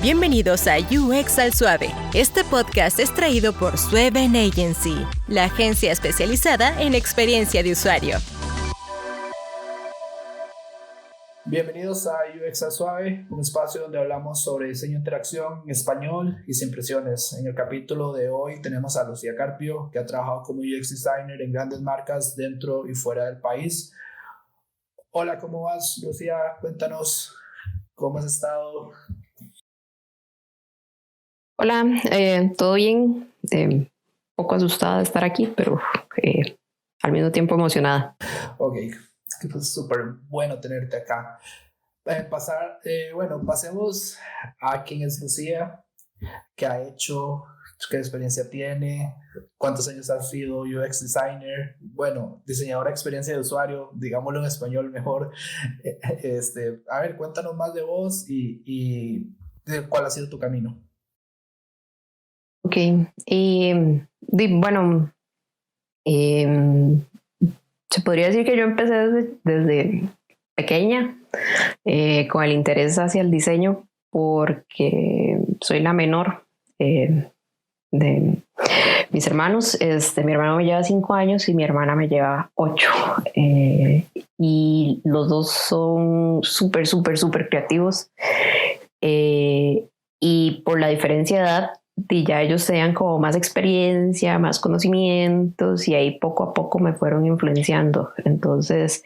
Bienvenidos a UX al Suave. Este podcast es traído por Sueven Agency, la agencia especializada en experiencia de usuario. Bienvenidos a UX al Suave, un espacio donde hablamos sobre diseño de interacción en español y sin presiones. En el capítulo de hoy tenemos a Lucía Carpio, que ha trabajado como UX designer en grandes marcas dentro y fuera del país. Hola, ¿cómo vas, Lucía? Cuéntanos cómo has estado. Hola, ¿todo bien? Un poco asustada de estar aquí, pero al mismo tiempo emocionada. Ok, es que es súper bueno tenerte acá. Pasemos a quién es Lucía, qué ha hecho, qué experiencia tiene, cuántos años has sido UX designer, diseñadora de experiencia de usuario, digámoslo en español mejor. A ver, cuéntanos más de vos y de cuál ha sido tu camino. Ok, se podría decir que yo empecé desde pequeña con el interés hacia el diseño porque soy la menor de mis hermanos. Mi hermano me lleva 5 años y mi hermana me lleva 8. Y los dos son súper creativos. Y por la diferencia de edad, ya ellos tenían como más experiencia, más conocimientos, y ahí poco a poco me fueron influenciando. Entonces,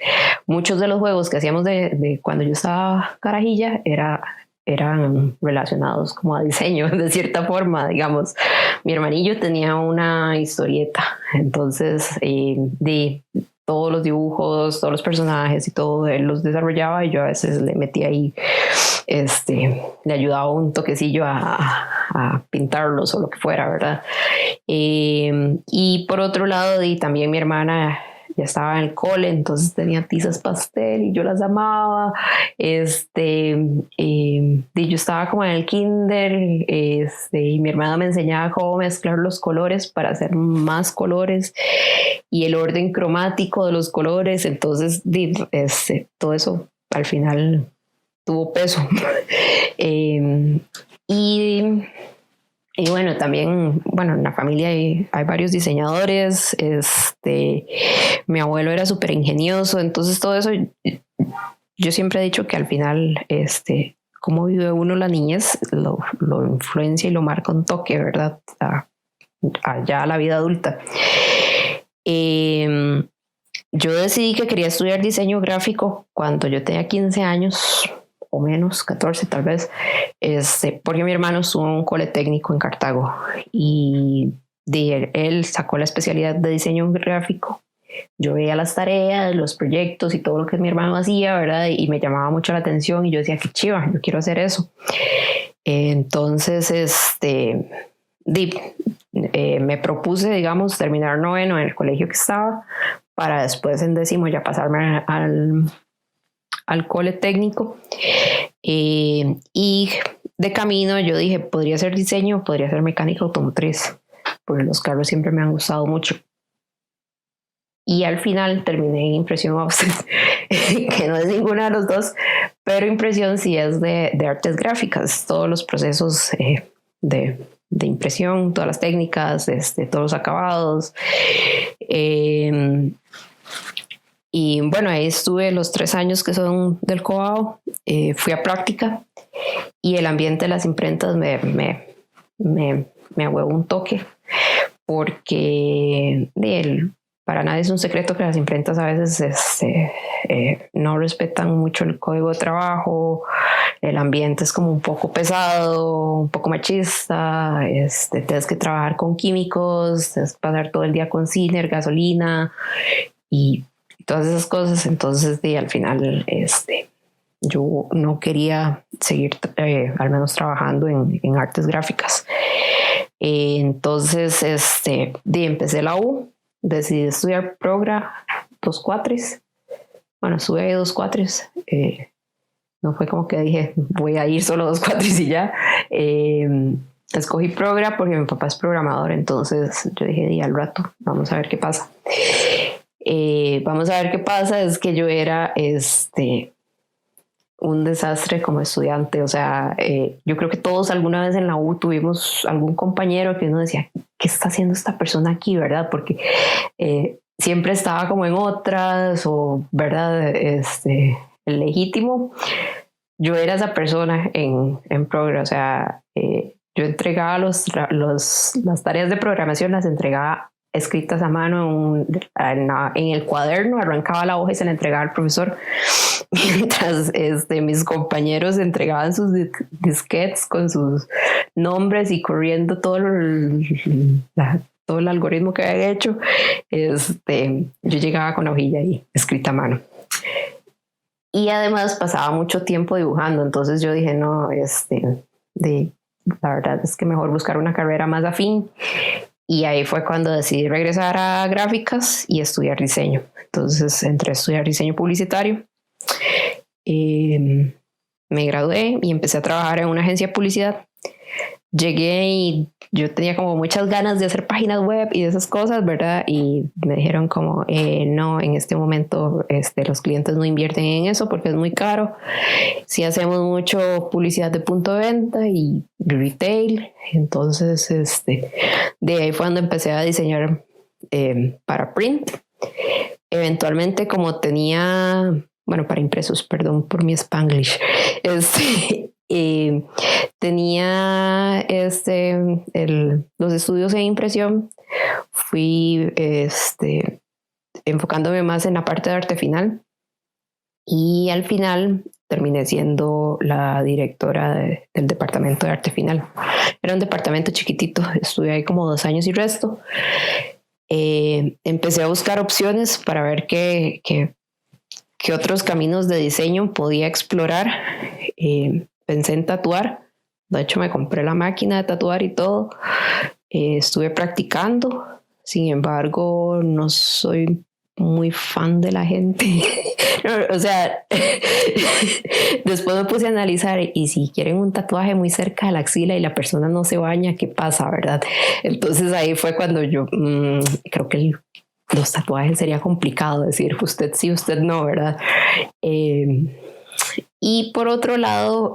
muchos de los juegos que hacíamos de cuando yo estaba carajilla eran relacionados como a diseño, de cierta forma, digamos. Mi hermanillo tenía una historieta, entonces de todos los dibujos, todos los personajes y todo, él los desarrollaba y yo a veces le metía ahí, le ayudaba un toquecillo a pintarlos o lo que fuera, ¿verdad? Y por otro lado, también mi hermana ya estaba en el cole, entonces tenía tizas pastel y yo las amaba. Yo estaba como en el kinder, y mi hermana me enseñaba cómo mezclar los colores para hacer más colores y el orden cromático de los colores. Entonces, todo eso al final tuvo peso. Y bueno, también, en la familia hay varios diseñadores. Mi abuelo era súper ingenioso, entonces todo eso, yo siempre he dicho que al final, cómo vive uno la niñez, lo influencia y lo marca un toque, ¿verdad? Ya a la vida adulta. Yo decidí que quería estudiar diseño gráfico cuando yo tenía 15 años o menos, 14 tal vez, porque mi hermano estuvo en un cole técnico en Cartago y él sacó la especialidad de diseño gráfico. Yo veía las tareas, los proyectos y todo lo que mi hermano hacía, ¿verdad? Y me llamaba mucho la atención y yo decía, qué chiva, yo quiero hacer eso. Entonces, me propuse, digamos, terminar 9º en el colegio que estaba para después en 10º ya pasarme al cole técnico. Y de camino yo dije, podría ser diseño, podría ser mecánica automotriz, porque los carros siempre me han gustado mucho. Y al final terminé en impresión offset, que no es ninguna de los dos, pero impresión sí es de artes gráficas, todos los procesos de impresión, todas las técnicas, todos los acabados. Y bueno, ahí estuve los 3 años que son del COAO. Fui a práctica y el ambiente de las imprentas me ahuevó un toque, porque para nadie es un secreto que las imprentas a veces no respetan mucho el código de trabajo. El ambiente es como un poco pesado, un poco machista. Tienes que trabajar con químicos, tienes que pasar todo el día con ciner, gasolina y todas esas cosas. Entonces, al final, yo no quería seguir al menos trabajando en artes gráficas. Entonces, empecé la U, decidí estudiar Progra 2 cuatris. Bueno, estuve ahí 2 cuatris. No fue como que dije, voy a ir solo 2 cuatris y ya. Escogí Progra porque mi papá es programador, entonces yo dije, al rato, vamos a ver qué pasa. Es que yo era un desastre como estudiante. O sea, yo creo que todos alguna vez en la U tuvimos algún compañero que uno decía, ¿qué está haciendo esta persona aquí, verdad? Porque siempre estaba como en otras, o, ¿verdad? El legítimo. Yo era esa persona en Progress. O sea, yo entregaba las tareas de programación, las entregaba escritas a mano en el cuaderno, arrancaba la hoja y se la entregaba al profesor, mientras mis compañeros entregaban sus disquetes con sus nombres y corriendo todo el algoritmo que había hecho. Yo llegaba con la hojilla ahí escrita a mano. Y además pasaba mucho tiempo dibujando, entonces yo dije, no, la verdad es que mejor buscar una carrera más afín. Y ahí fue cuando decidí regresar a gráficas y estudiar diseño. Entonces entré a estudiar diseño publicitario. Me gradué y empecé a trabajar en una agencia de publicidad. Llegué y yo tenía como muchas ganas de hacer páginas web y de esas cosas, ¿verdad? Y me dijeron como, no, en este momento los clientes no invierten en eso porque es muy caro. Sí hacemos mucho publicidad de punto de venta y retail. Entonces, de ahí fue cuando empecé a diseñar para print. Eventualmente, como tenía, bueno, para impresos, perdón por mi Spanglish, tenía los estudios en impresión, fui enfocándome más en la parte de arte final y al final terminé siendo la directora del departamento de arte final. Era un departamento chiquitito, estuve ahí como 2 años y resto. Empecé a buscar opciones para ver qué otros caminos de diseño podía explorar. Pensé en tatuar. De hecho, me compré la máquina de tatuar y todo. Estuve practicando. Sin embargo, no soy muy fan de la gente. No, o sea, después me puse a analizar, y si quieren un tatuaje muy cerca de la axila y la persona no se baña, ¿qué pasa, verdad? Entonces ahí fue cuando yo creo que los tatuajes sería complicado decir usted sí, usted no, ¿verdad? Y por otro lado,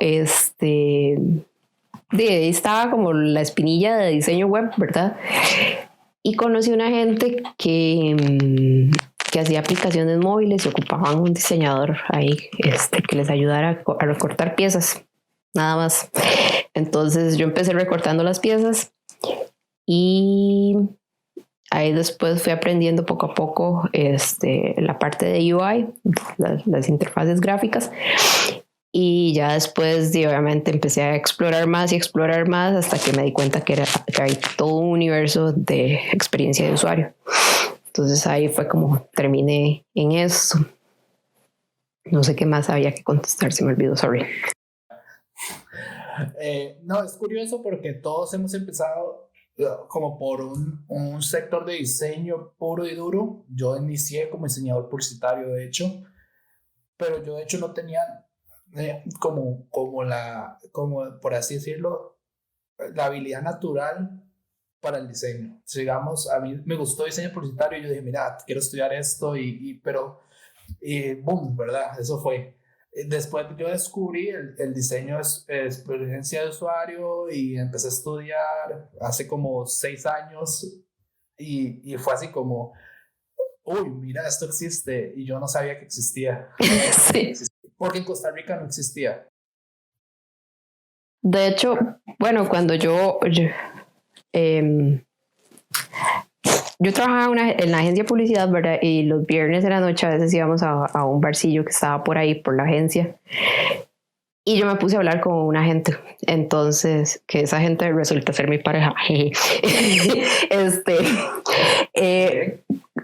estaba como la espinilla de diseño web, ¿verdad? Y conocí una gente que hacía aplicaciones móviles y ocupaban un diseñador ahí que les ayudara a recortar piezas, nada más. Entonces yo empecé recortando las piezas y ahí después fui aprendiendo poco a poco la parte de UI, las interfaces gráficas. Y ya después, obviamente, empecé a explorar más hasta que me di cuenta que hay todo un universo de experiencia de usuario. Entonces ahí fue como terminé en eso. No sé qué más había que contestar, se me olvidó, sorry. No, es curioso porque todos hemos empezado como por un sector de diseño puro y duro. Yo inicié como diseñador publicitario, de hecho, pero yo de hecho no tenía como por así decirlo, la habilidad natural para el diseño. Digamos, a mí me gustó diseño publicitario y yo dije, mira, quiero estudiar esto pero boom, ¿verdad? Eso fue. Después yo descubrí el diseño experiencia de usuario y empecé a estudiar hace como 6 años y fue así como, uy, mira, esto existe y yo no sabía que existía. Sí. Porque en Costa Rica no existía. De hecho, bueno, cuando yo trabajaba en la agencia de publicidad, ¿verdad? Y los viernes de la noche a veces íbamos a un barcillo que estaba por ahí, por la agencia. Y yo me puse a hablar con una gente. Entonces, que esa gente resulta ser mi pareja.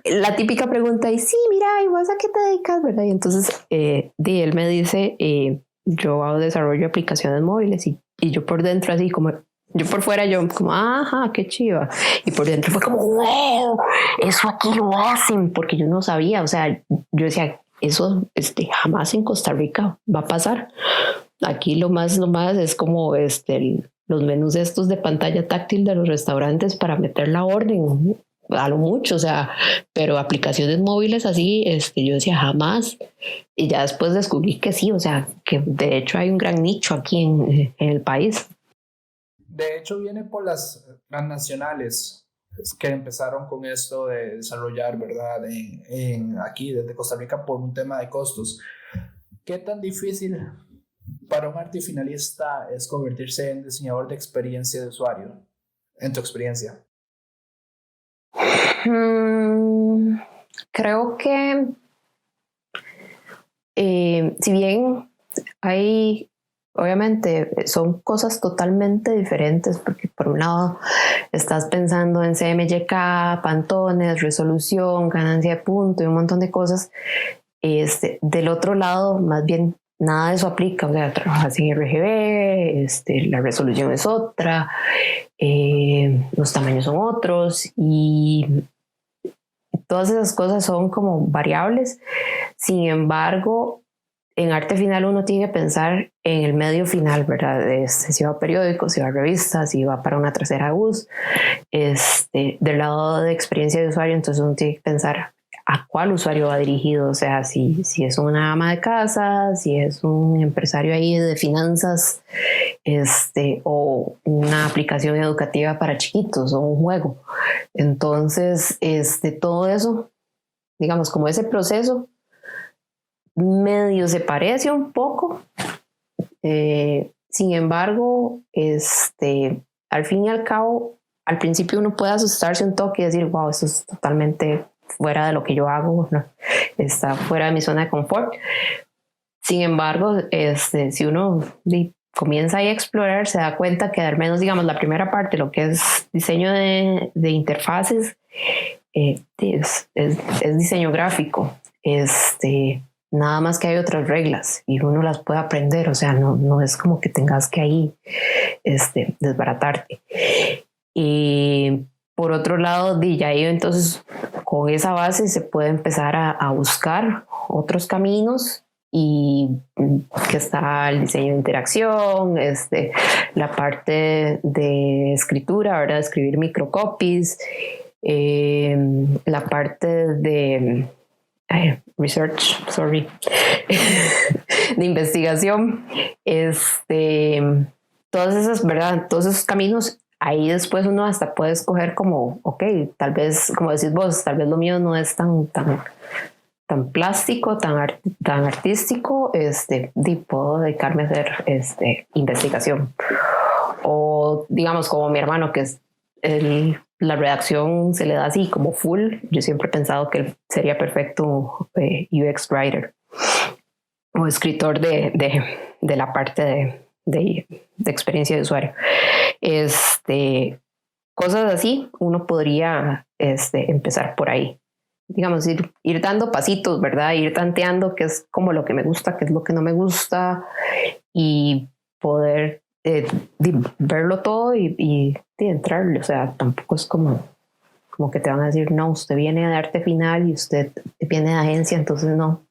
La típica pregunta es, sí, mira, ¿y vos a qué te dedicas, verdad? Y entonces, él me dice, yo hago desarrollo de aplicaciones móviles y yo por dentro así como... Yo por fuera, yo como, ajá, qué chiva. Y por dentro fue como, wow, eso aquí lo hacen, porque yo no sabía. O sea, yo decía, eso jamás en Costa Rica va a pasar. Aquí lo más es como los menús estos de pantalla táctil de los restaurantes para meter la orden. a lo mucho, o sea, pero aplicaciones móviles así, yo decía jamás. Y ya después descubrí que sí, o sea, que de hecho hay un gran nicho aquí en el país. De hecho, viene por las transnacionales que empezaron con esto de desarrollar, ¿verdad? Aquí, desde Costa Rica, por un tema de costos. ¿Qué tan difícil para un arte finalista es convertirse en diseñador de experiencia de usuario, en tu experiencia? Creo que si bien hay, obviamente son cosas totalmente diferentes, porque por un lado estás pensando en CMYK, pantones, resolución, ganancia de punto y un montón de cosas. Del otro lado, más bien nada de eso aplica, o sea, trabajas en RGB, la resolución es otra, los tamaños son otros y todas esas cosas son como variables. Sin embargo, en arte final uno tiene que pensar en el medio final, ¿verdad? Si va a periódicos, si va a revistas, si va para una tercera bus. Del lado de experiencia de usuario, entonces uno tiene que pensar a cuál usuario va dirigido, o sea, si es una ama de casa, si es un empresario ahí de finanzas, o una aplicación educativa para chiquitos o un juego. Entonces, todo eso, digamos, como ese proceso medio se parece un poco. Sin embargo, al fin y al cabo, al principio uno puede asustarse un toque y decir, wow, esto es totalmente fuera de lo que yo hago, ¿no? Está fuera de mi zona de confort. Sin embargo, si uno comienza ahí a explorar, se da cuenta que al menos, digamos, la primera parte, lo que es diseño de interfaces, es diseño gráfico. Nada más que hay otras reglas y uno las puede aprender, o sea, no es como que tengas que ahí desbaratarte. Y por otro lado, ya ahí entonces con esa base se puede empezar a buscar otros caminos, y que está el diseño de interacción, la parte de escritura, ¿verdad? Escribir microcopies, la parte de research, de investigación, todas esas, ¿verdad? Todos esos caminos. Ahí después uno hasta puede escoger como, ok, tal vez, como decís vos, tal vez lo mío no es tan plástico, tan artístico, puedo dedicarme a hacer investigación. O digamos como mi hermano, que es la redacción se le da así como full. Yo siempre he pensado que él sería perfecto UX writer o escritor de la parte de experiencia de usuario. Cosas así, uno podría empezar por ahí. Digamos, ir dando pasitos, ¿verdad? Ir tanteando qué es como lo que me gusta, qué es lo que no me gusta, y poder verlo todo y entrarle. O sea, tampoco es como que te van a decir, no, usted viene de arte final y usted viene de agencia, entonces no,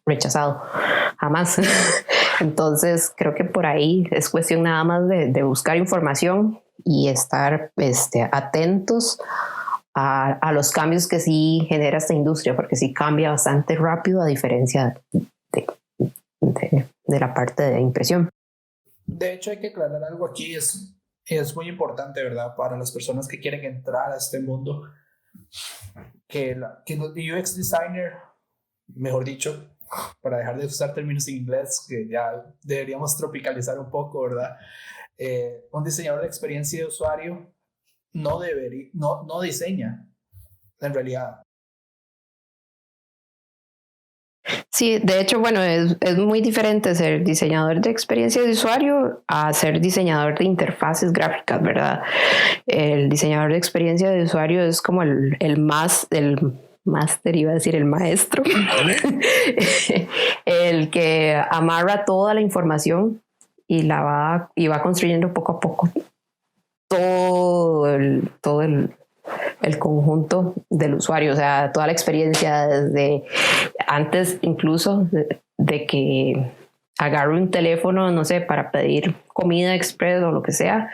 rechazado, jamás. Entonces creo que por ahí es cuestión nada más de buscar información y estar atentos a los cambios que sí genera esta industria, porque sí cambia bastante rápido a diferencia de la parte de impresión. De hecho, hay que aclarar algo aquí, es muy importante, ¿verdad? Para las personas que quieren entrar a este mundo, que los UX designer, mejor dicho, para dejar de usar términos en inglés, que ya deberíamos tropicalizar un poco, ¿verdad? Un diseñador de experiencia de usuario no diseña, en realidad. Sí, de hecho, bueno, es muy diferente ser diseñador de experiencia de usuario a ser diseñador de interfaces gráficas, ¿verdad? El diseñador de experiencia de usuario es como el máster, iba a decir el maestro, el que amarra toda la información y va construyendo poco a poco todo el conjunto del usuario, o sea, toda la experiencia desde antes incluso de que agarro un teléfono, no sé, para pedir comida express o lo que sea,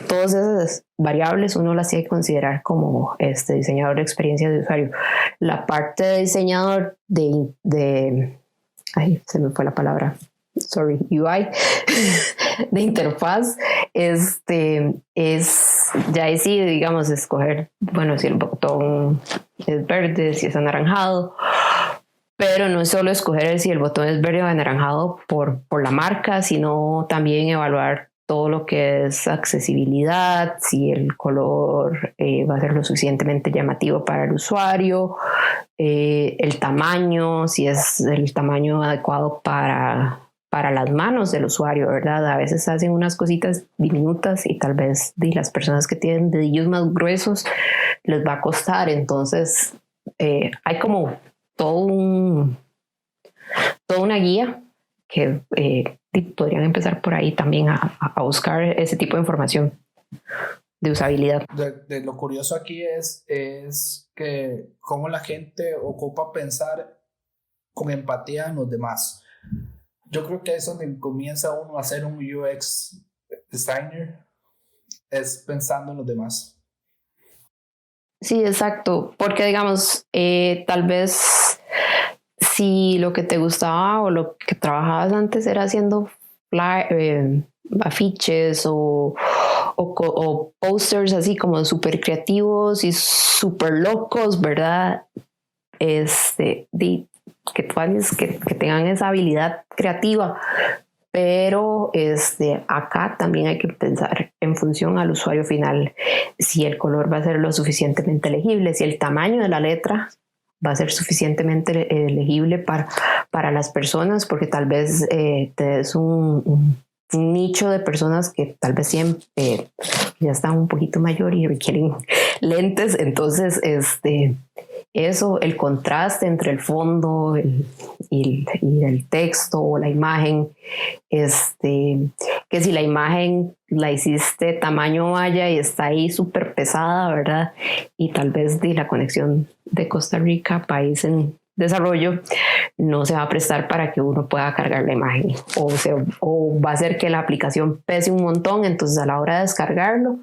todas esas variables uno las tiene que considerar como diseñador de experiencia de usuario. La parte de diseñador ay, se me fue la palabra, sorry, UI, de interfaz, es ya sí, digamos, escoger, bueno, si el botón es verde, si es anaranjado, pero no es solo escoger si el botón es verde o anaranjado por la marca, sino también evaluar todo lo que es accesibilidad, si el color va a ser lo suficientemente llamativo para el usuario, el tamaño, si es el tamaño adecuado para las manos del usuario, ¿verdad? A veces hacen unas cositas diminutas y tal vez las personas que tienen dedillos más gruesos les va a costar. Entonces, hay como toda una guía que podrían empezar por ahí también a buscar ese tipo de información de usabilidad. De lo curioso aquí es que cómo la gente ocupa pensar con empatía en los demás. Yo creo que es donde comienza uno a ser un UX designer, es pensando en los demás. Sí, exacto, porque digamos, tal vez si lo que te gustaba o lo que trabajabas antes era haciendo afiches o posters así como súper creativos y súper locos, ¿verdad? Que tengan esa habilidad creativa, pero acá también hay que pensar en función al usuario final, si el color va a ser lo suficientemente legible, si el tamaño de la letra va a ser suficientemente legible para las personas, porque tal vez te des un nicho de personas que tal vez siempre ya están un poquito mayor y requieren lentes. Entonces eso, el contraste entre el fondo y el texto o la imagen, que si la imagen la hiciste tamaño malla y está ahí súper pesada, ¿verdad? Y tal vez la conexión de Costa Rica, país en desarrollo, no se va a prestar para que uno pueda cargar la imagen, o va a hacer que la aplicación pese un montón. Entonces a la hora de descargarlo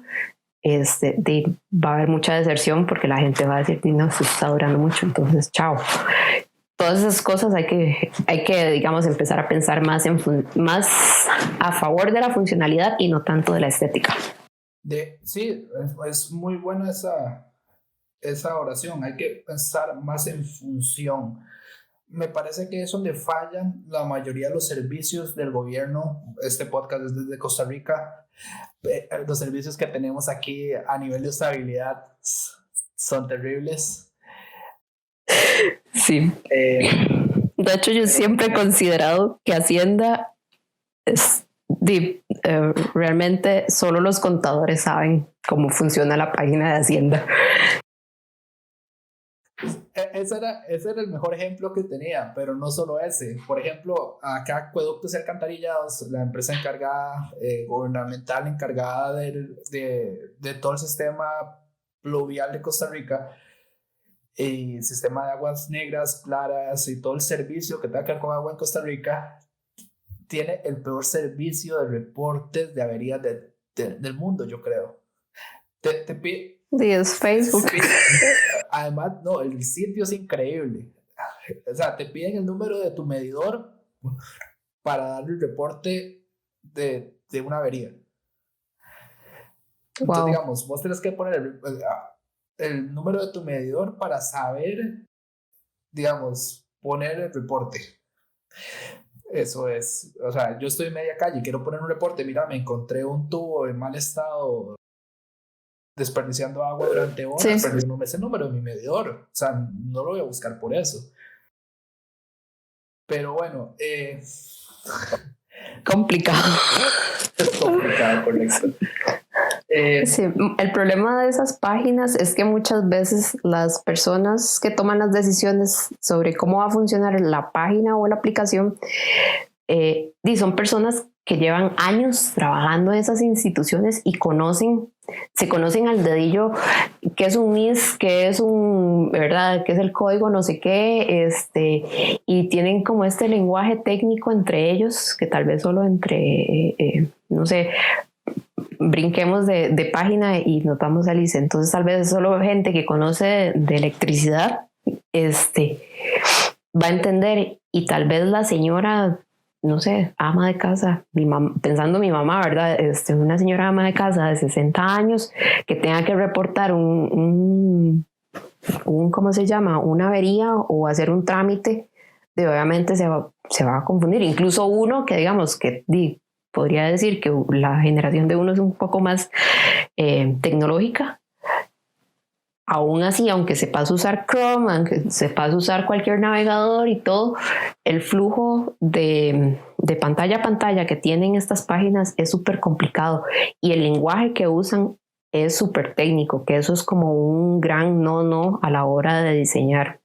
va a haber mucha deserción porque la gente va a decir, no, se está durando mucho, entonces chao. Todas esas cosas hay que digamos, empezar a pensar más a favor de la funcionalidad y no tanto de la estética. Sí, es muy buena esa oración. Hay que pensar más en función. Me parece que es donde fallan la mayoría de los servicios del gobierno. Este podcast es desde Costa Rica. Los servicios que tenemos aquí a nivel de usabilidad son terribles. Sí. De hecho, yo siempre he considerado que Hacienda realmente solo los contadores saben cómo funciona la página de Hacienda. Ese era el mejor ejemplo que tenía, pero no solo ese. Por ejemplo, acá Acueductos y Alcantarillados, la empresa encargada, gubernamental encargada de todo el sistema pluvial de Costa Rica, y sistema de aguas negras, claras y todo el servicio que tenga que ver con agua en Costa Rica, tiene el peor servicio de reportes de averías del mundo, yo creo. Sí, es Facebook. Además, no, el sitio es increíble. O sea, te piden el número de tu medidor para darle el reporte de una avería. Entonces, wow, digamos, vos tenés que poner el número de tu medidor para saber, digamos, poner el reporte. Eso es, o sea, yo estoy en media calle y quiero poner un reporte. Mira, me encontré un tubo en mal estado desperdiciando agua durante horas, sí, pero no me sé el número de mi medidor. O sea, no lo voy a buscar por eso. Pero bueno, complicado. es complicado, correcto. Sí, el problema de esas páginas es que muchas veces las personas que toman las decisiones sobre cómo va a funcionar la página o la aplicación son personas que llevan años trabajando en esas instituciones y se conocen al dedillo qué es un NIS, qué es ¿verdad? Qué es el código, no sé qué, y tienen como este lenguaje técnico entre ellos, que tal vez solo no sé, brinquemos de página y nos vamos a ICE. Entonces tal vez solo gente que conoce de electricidad, va a entender, y tal vez la señora, no sé, ama de casa, pensando mi mamá, ¿verdad? Una señora ama de casa de 60 años que tenga que reportar ¿cómo se llama? Una avería o hacer un trámite, obviamente se va a confundir. Incluso uno que digamos que podría decir que la generación de uno es un poco más tecnológica. Aún así, aunque sepas usar Chrome, aunque sepas usar cualquier navegador y todo, el flujo de pantalla a pantalla que tienen estas páginas es súper complicado, y el lenguaje que usan es súper técnico, que eso es como un gran no a la hora de diseñar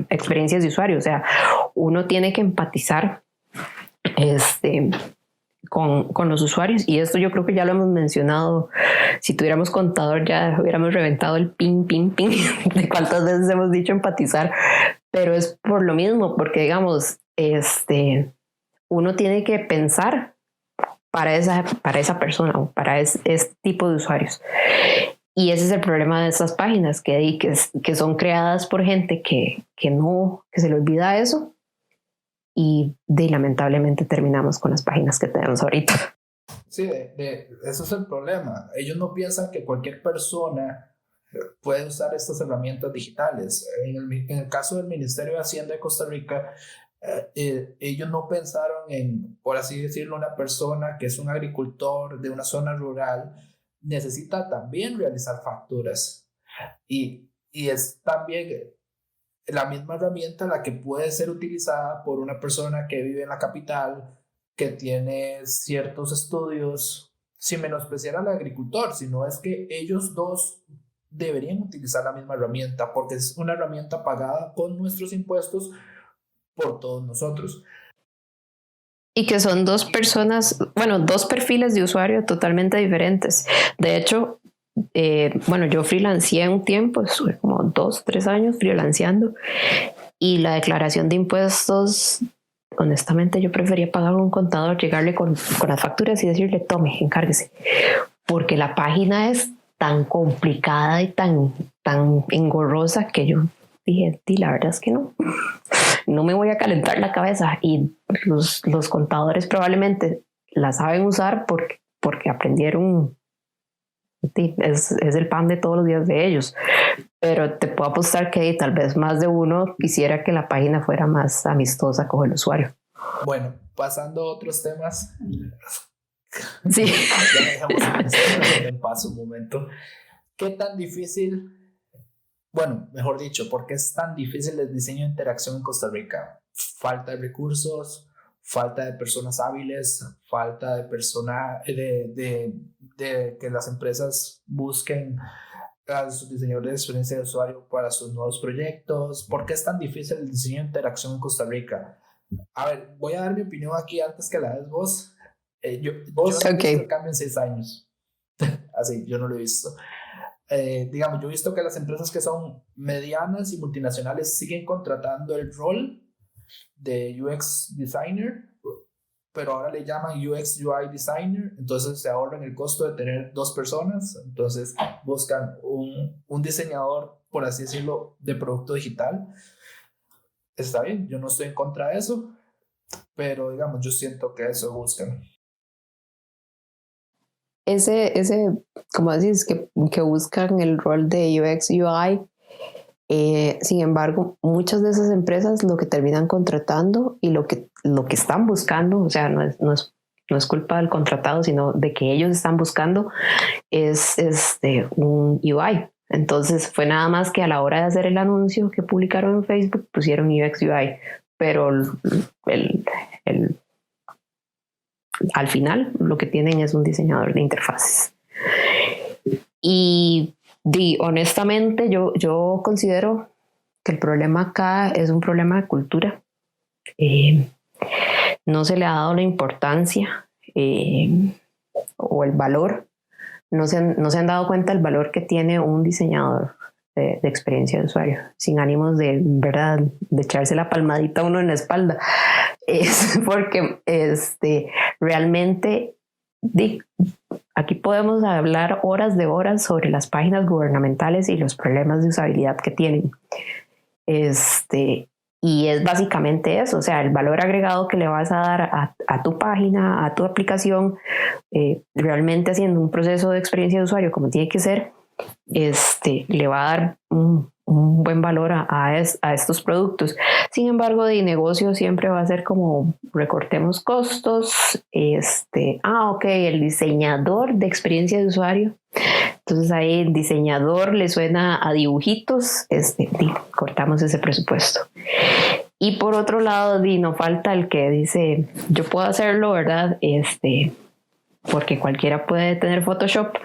experiencias de usuario. O sea, uno tiene que empatizar con los usuarios, y esto yo creo que ya lo hemos mencionado. Si tuviéramos contador ya hubiéramos reventado el ping de cuántas veces hemos dicho empatizar, pero es por lo mismo, porque digamos, uno tiene que pensar para esa persona o para este tipo de usuarios, y ese es el problema de estas páginas que son creadas por gente que se le olvida eso. Y lamentablemente terminamos con las páginas que tenemos ahorita. Sí, eso es el problema. Ellos no piensan que cualquier persona puede usar estas herramientas digitales. En el caso del Ministerio de Hacienda de Costa Rica, ellos no pensaron en, por así decirlo, una persona que es un agricultor de una zona rural necesita también realizar facturas. Y es también la misma herramienta la que puede ser utilizada por una persona que vive en la capital, que tiene ciertos estudios, sin menospreciar al agricultor, sino es que ellos dos deberían utilizar la misma herramienta, porque es una herramienta pagada con nuestros impuestos por todos nosotros. Y que son dos perfiles de usuario totalmente diferentes. De hecho, yo freelanceé un tiempo, estuve como 2-3 años freelanceando, y la declaración de impuestos, honestamente yo prefería pagar a un contador, llegarle con las facturas y decirle tome, encárguese, porque la página es tan complicada y tan engorrosa que yo dije, la verdad es que no me voy a calentar la cabeza, y los contadores probablemente la saben usar porque aprendieron. Es el pan de todos los días de ellos, pero te puedo apostar que tal vez más de uno quisiera que la página fuera más amistosa con el usuario. Bueno, pasando a otros temas. Sí. Ya dejamos en paso un momento. ¿Qué tan difícil, mejor dicho, por qué es tan difícil el diseño de interacción en Costa Rica? Falta de recursos, falta de personas hábiles, falta de de que las empresas busquen a sus diseñadores de experiencia de usuario para sus nuevos proyectos. ¿Por qué es tan difícil el diseño de interacción en Costa Rica? A ver, voy a dar mi opinión aquí antes que la des vos. Yo no he visto el cambio en 6 años. Así, yo no lo he visto. Digamos, yo he visto que las empresas que son medianas y multinacionales siguen contratando el rol de UX designer, pero ahora le llaman UX UI designer, entonces se ahorran el costo de tener 2 personas, entonces buscan un diseñador, por así decirlo, de producto digital. Está bien, yo no estoy en contra de eso, pero digamos, yo siento que eso buscan. Ese como decís, que buscan el rol de UX UI. Sin embargo, muchas de esas empresas lo que terminan contratando y lo que están buscando, o sea, no es culpa del contratado, sino de que ellos están buscando es un UI. Entonces fue nada más que a la hora de hacer el anuncio que publicaron en Facebook pusieron UX UI, pero al final lo que tienen es un diseñador de interfaces. Y honestamente yo considero que el problema acá es un problema de cultura. no se le ha dado la importancia o el valor, no se han dado cuenta del valor que tiene un diseñador de experiencia de usuario, sin ánimos de, ¿verdad?, de echarse la palmadita a uno en la espalda. Es porque realmente aquí podemos hablar horas de horas sobre las páginas gubernamentales y los problemas de usabilidad que tienen. Y es básicamente eso, o sea, el valor agregado que le vas a dar a tu página, a tu aplicación, realmente haciendo un proceso de experiencia de usuario como tiene que ser, le va a dar un buen valor a estos productos. Sin embargo, de negocio siempre va a ser como recortemos costos, el diseñador de experiencia de usuario. Entonces ahí el diseñador le suena a dibujitos, cortamos ese presupuesto. Y por otro lado, no falta el que dice, yo puedo hacerlo, ¿verdad? Porque cualquiera puede tener Photoshop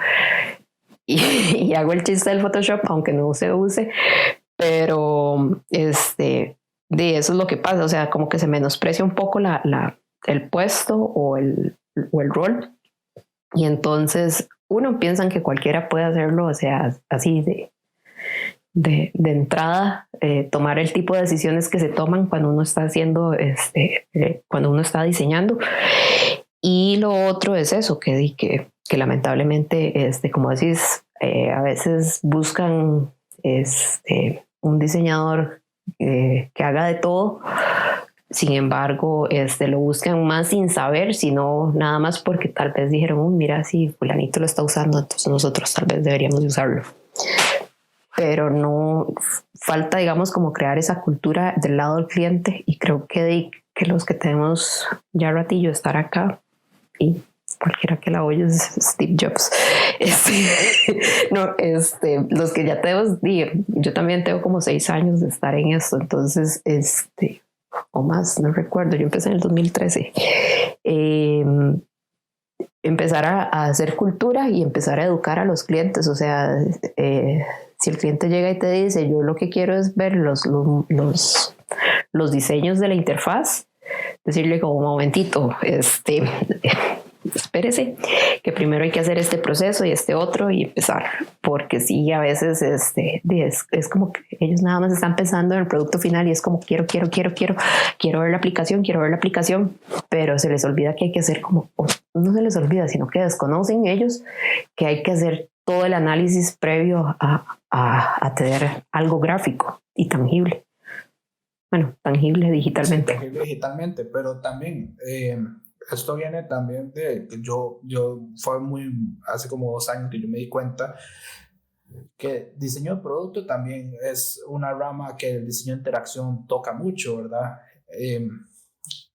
y hago el chiste del Photoshop, aunque no se use, pero eso es lo que pasa, o sea, como que se menosprecia un poco el puesto o el rol, y entonces uno piensa que cualquiera puede hacerlo, o sea, así de entrada, tomar el tipo de decisiones que se toman cuando uno está haciendo, cuando uno está diseñando. Y lo otro es eso, que lamentablemente, como decís, a veces buscan un diseñador que haga de todo. Sin embargo, lo buscan más sin saber, sino nada más porque tal vez dijeron, mira, si fulanito lo está usando, entonces nosotros tal vez deberíamos usarlo. Pero no falta, digamos, como crear esa cultura del lado del cliente, y creo que los que tenemos ya ratillo de estar acá, y cualquiera que la oye es Steve Jobs, los que ya tenemos, yo también tengo como 6 años de estar en esto, entonces o más, no recuerdo, yo empecé en el 2013, empezar a hacer cultura y empezar a educar a los clientes. O sea, si el cliente llega y te dice, yo lo que quiero es ver los diseños de la interfaz, decirle como un momentito, espérese, que primero hay que hacer este proceso y este otro y empezar, porque sí, a veces es como que ellos nada más están pensando en el producto final y es como quiero ver la aplicación, pero se les olvida que hay que hacer no se les olvida, sino que desconocen ellos que hay que hacer todo el análisis previo a tener algo gráfico y tangible. Bueno, tangible digitalmente. Sí, tangible digitalmente, pero también esto viene también de que yo fue hace como 2 años que yo me di cuenta que diseño de producto también es una rama que el diseño de interacción toca mucho, ¿verdad?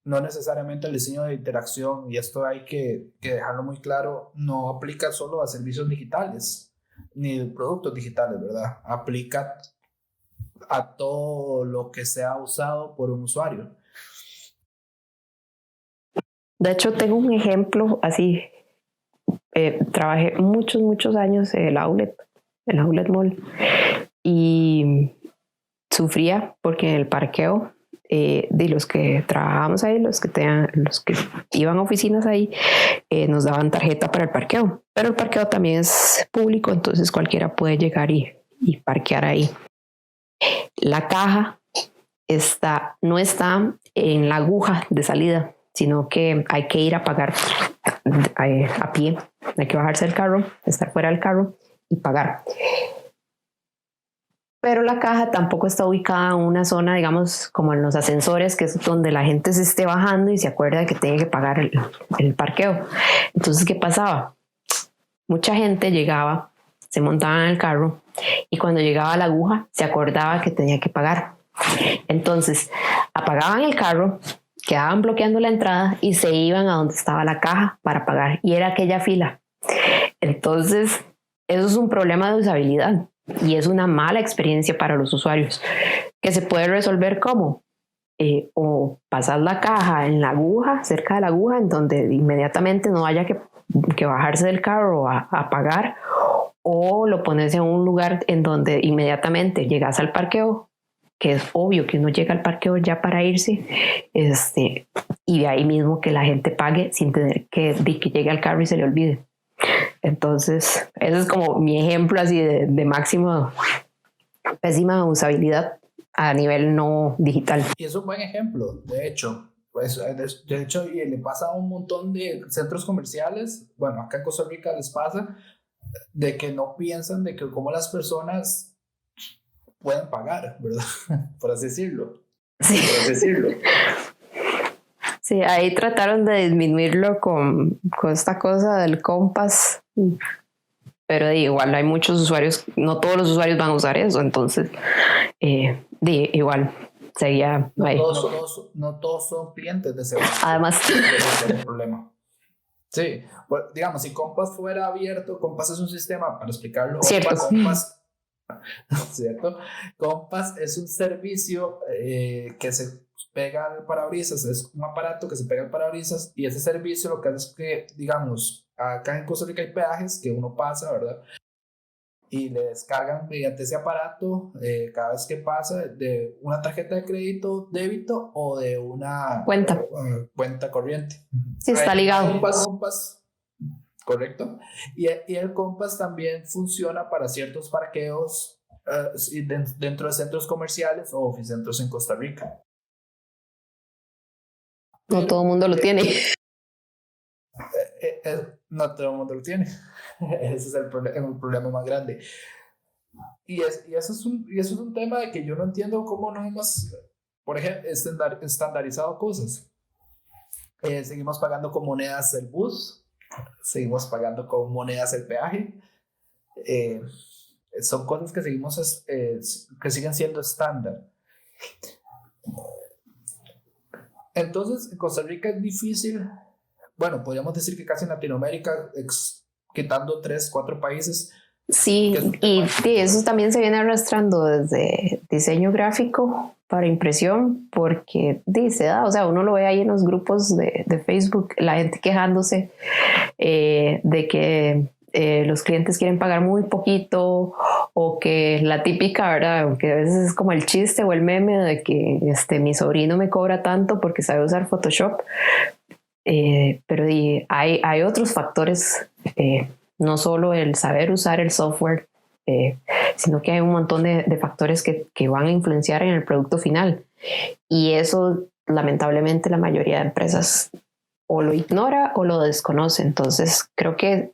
No necesariamente el diseño de interacción, y esto hay que dejarlo muy claro, no aplica solo a servicios digitales ni productos digitales, ¿verdad? Aplica a todo lo que sea usado por un usuario. De hecho, tengo un ejemplo así. Trabajé muchos años en el outlet mall, y sufría porque en el parqueo de los que trabajábamos ahí, los que iban a oficinas ahí, nos daban tarjeta para el parqueo, pero el parqueo también es público, entonces cualquiera puede llegar y parquear ahí. La caja no está en la aguja de salida, sino que hay que ir a pagar a pie, hay que bajarse del carro, estar fuera del carro y pagar. Pero la caja tampoco está ubicada en una zona, digamos, como en los ascensores, que es donde la gente se esté bajando y se acuerda de que tiene que pagar el parqueo. Entonces, ¿qué pasaba? Mucha gente llegaba, se montaba en el carro, y cuando llegaba a la aguja se acordaba que tenía que pagar. Entonces, apagaban el carro, quedaban bloqueando la entrada y se iban a donde estaba la caja para pagar, y era aquella fila. Entonces, eso es un problema de usabilidad y es una mala experiencia para los usuarios, que se puede resolver como o pasar la caja en la aguja, cerca de la aguja, en donde inmediatamente no haya que bajarse del carro a pagar, o lo pones en un lugar en donde inmediatamente llegas al parqueo, que es obvio que uno llega al parqueo ya para irse, y de ahí mismo que la gente pague sin tener que llegue al carro y se le olvide. Entonces, ese es como mi ejemplo así de máxima pésima usabilidad a nivel no digital. Y es un buen ejemplo, de hecho. Pues, de hecho, y le pasa a un montón de centros comerciales, bueno, acá en Costa Rica les pasa, de que no piensan de que cómo las personas pueden pagar, ¿verdad? Por así decirlo. Sí. Por así decirlo. Sí, ahí trataron de disminuirlo con esta cosa del Compass, pero igual hay muchos usuarios, no todos los usuarios van a usar eso, entonces igual seguía ahí. No todos son clientes de ese banco. Además, ese es el problema. Sí, pues, digamos, si Compass fuera abierto, Compass es un sistema, para explicarlo, cierto. ¿Cierto? Compass es un servicio que se pega al parabrisas, es un aparato que se pega al parabrisas, y ese servicio lo que hace es que, digamos, acá en Costa Rica hay peajes que uno pasa, ¿verdad? Y le descargan mediante ese aparato cada vez que pasa de una tarjeta de crédito, débito o de una cuenta corriente. Sí, está ligado. Compass, correcto. Y el Compass también funciona para ciertos parqueos dentro de centros comerciales o oficentros en Costa Rica. No todo el mundo lo tiene. No todo el mundo lo tiene. Ese es el problema más grande. Y eso es un tema de que yo no entiendo cómo no hemos, por ejemplo, estandarizado cosas. Seguimos pagando con monedas el bus, seguimos pagando con monedas el peaje. Son cosas que que siguen siendo estándar. Entonces, en Costa Rica es difícil. Bueno, podríamos decir que casi en Latinoamérica, quitando 3-4 países. Sí, y eso también se viene arrastrando desde diseño gráfico para impresión, porque dice, o sea, uno lo ve ahí en los grupos de Facebook, la gente quejándose de que los clientes quieren pagar muy poquito, o que la típica, ¿verdad? Aunque a veces es como el chiste o el meme de que mi sobrino me cobra tanto porque sabe usar Photoshop. Pero hay otros factores, no solo el saber usar el software, sino que hay un montón de factores que van a influenciar en el producto final, y eso lamentablemente la mayoría de empresas o lo ignora o lo desconoce. Entonces creo que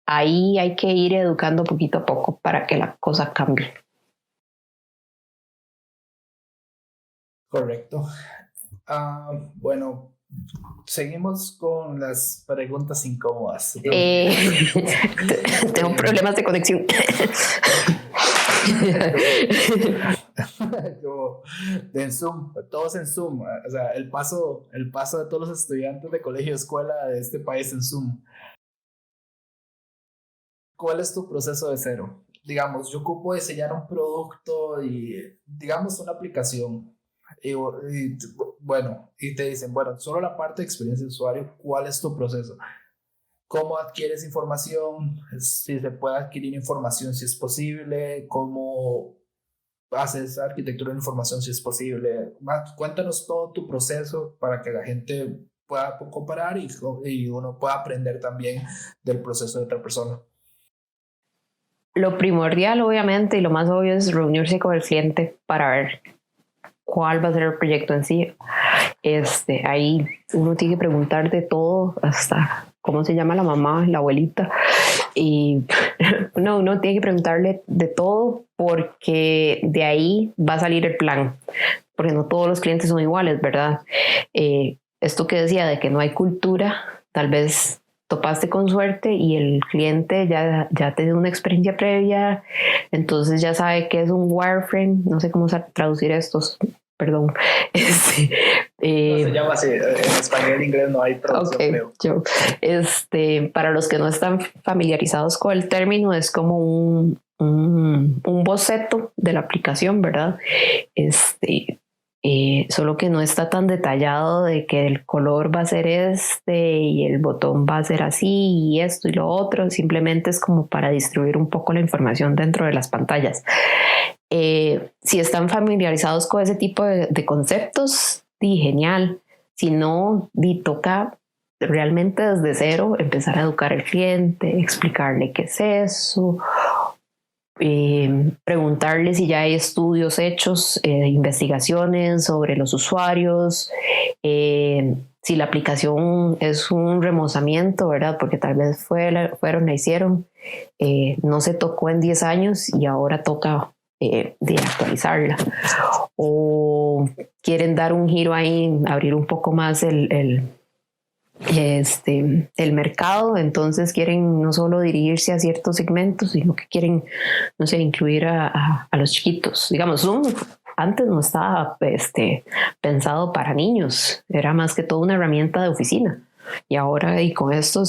ahí hay que ir educando poquito a poco para que la cosa cambie. Correcto. Bueno, seguimos con las preguntas incómodas. Tengo problemas de conexión. En Zoom, todos en Zoom. O sea, el paso de todos los estudiantes de colegio y escuela de este país en Zoom. ¿Cuál es tu proceso de cero? Digamos, yo ocupo diseñar un producto y, digamos, una aplicación. Y te dicen, bueno, solo la parte de experiencia de usuario, ¿cuál es tu proceso? ¿Cómo adquieres información? Si se puede adquirir información, si es posible. ¿Cómo haces arquitectura de información, si es posible? Cuéntanos todo tu proceso para que la gente pueda comparar y uno pueda aprender también del proceso de otra persona. Lo primordial, obviamente, y lo más obvio es reunirse con el cliente para ver cuál va a ser el proyecto en sí. Ahí uno tiene que preguntar de todo, hasta cómo se llama la mamá, la abuelita, y uno tiene que preguntarle de todo, porque de ahí va a salir el plan, porque no todos los clientes son iguales, ¿verdad? Esto que decía de que no hay cultura, tal vez topaste con suerte y el cliente ya tiene una experiencia previa, entonces ya sabe qué es un wireframe, no sé cómo traducir estos, perdón. No se llama así, en español e inglés no hay traducción, creo. Para los que no están familiarizados con el término, es como un boceto de la aplicación, ¿verdad? Solo que no está tan detallado de que el color va a ser y el botón va a ser así y esto y lo otro. Simplemente es como para distribuir un poco la información dentro de las pantallas. Si están familiarizados con ese tipo de conceptos, genial. Si no, toca realmente desde cero empezar a educar al cliente, explicarle qué es eso, preguntarle si ya hay estudios hechos, investigaciones sobre los usuarios, si la aplicación es un remozamiento, ¿verdad? Porque tal vez la hicieron, no se tocó en 10 años y ahora toca de actualizarla. O quieren dar un giro ahí, abrir un poco más el mercado, entonces quieren no solo dirigirse a ciertos segmentos, sino que quieren, no sé, incluir a los chiquitos. Digamos, Zoom antes no estaba pensado para niños, era más que todo una herramienta de oficina. Y ahora y con esto